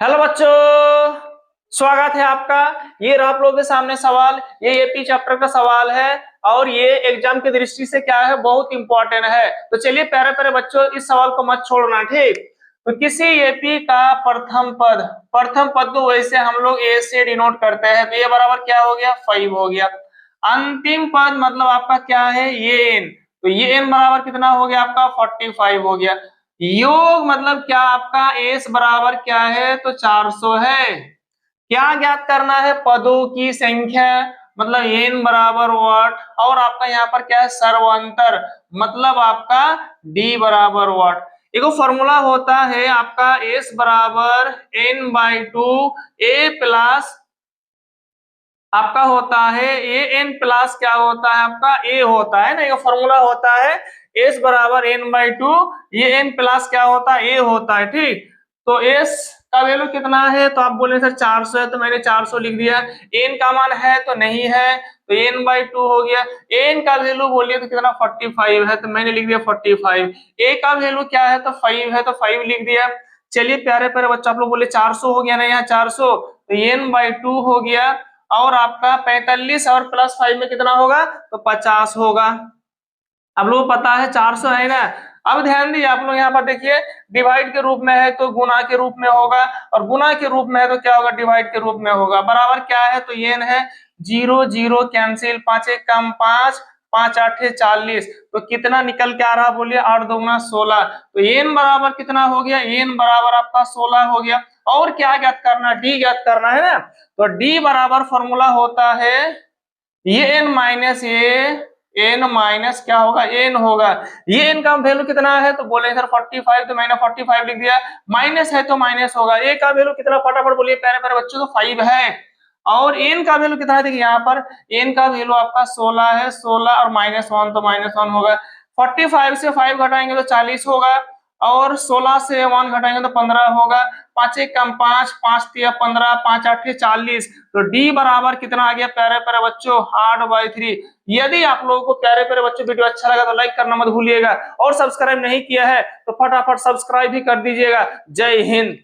Hello बच्चों, स्वागत है आपका। ये रहा आप लोगों के सामने सवाल। ये एपी चैप्टर का सवाल है और ये एग्जाम की दृष्टि से क्या है, बहुत इंपॉर्टेंट है। तो चलिए प्यारे प्यारे बच्चों, इस सवाल को मत छोड़ना, ठीक। तो किसी एपी का प्रथम पद को वैसे हम लोग ए से डिनोट करते हैं, तो ये बराबर क्या हो गया, 5 हो गया। अंतिम पद मतलब आपका क्या है, ये एन। तो ये एन बराबर कितना हो गया आपका, 45 हो गया। योग मतलब क्या आपका, एस बराबर क्या है, तो 400 है। क्या ज्ञात करना है, पदों की संख्या मतलब एन बराबर वाट, और आपका यहाँ पर क्या है, सर्वांतर मतलब आपका डी बराबर वाट। एक फॉर्मूला होता है आपका, एस बराबर n/2 ए प्लस आपका होता है ए एन प्लस क्या होता है आपका, ए होता है ना। ये फॉर्मूला होता है एस बराबर n/2, ये एन प्लस क्या होता है, ए होता है, ठीक। तो एस का वैल्यू कितना है, तो आप बोले सर 400 है, तो मैंने 400 लिख दिया। एन का मान है तो नहीं है, तो n/2 हो गया। एन का वैल्यू बोलिए तो कितना, 45 है, तो मैंने लिख दिया 45। ए का वैल्यू क्या है, तो 5 है, तो 5 लिख दिया। चलिए प्यारे प्यारे बच्चा, आप लोग बोले 400 हो गया ना, यहाँ 400, तो n/2 हो गया। और आपका 45 और प्लस 5 में कितना होगा, तो 50 होगा। आप लोगों को पता है 400 है ना। अब ध्यान दीजिए आप लोग, यहाँ पर देखिए, डिवाइड के रूप में है तो गुना के रूप में होगा, और गुना के रूप में है तो क्या होगा, डिवाइड के रूप में होगा। बराबर क्या है, तो ये है 0 0 कैंसिल, 5 1 कम 5, 5 8 40। तो कितना निकल के आ रहा, बोलिए 8 दूना 16। तो एन बराबर कितना हो गया, एन बराबर आपका 16 हो गया। और क्या ज्ञात करना, डी ज्ञात करना है ना। तो डी बराबर फॉर्मूला होता है ये एन माइनस एन माइनस क्या होगा, एन होगा। ये एन का वैल्यू कितना है, तो बोले सर 45, तो मैंने 45 लिख दिया। माइनस है तो माइनस होगा। ए का वैल्यू कितना, फटाफट बोलिए प्यारे प्यारे बच्चों, तो 5 है। और एन का वैल्यू कितना है, देखिए यहाँ पर एन का वैल्यू आपका 16 है, 16 और -1 तो -1 होगा। 45 से 5 घटाएंगे तो 40 होगा, और 16 से 1 घटाएंगे तो 15 होगा। 5 1 कम 5, 5 3 15, 5 8 40। तो डी बराबर कितना आ गया प्यारे प्यारे बच्चों, 8/3। यदि आप लोगों को प्यारे प्यारे बच्चों वीडियो अच्छा लगा तो लाइक करना मत भूलिएगा, और सब्सक्राइब नहीं किया है तो फटाफट सब्सक्राइब भी कर दीजिएगा। जय हिंद।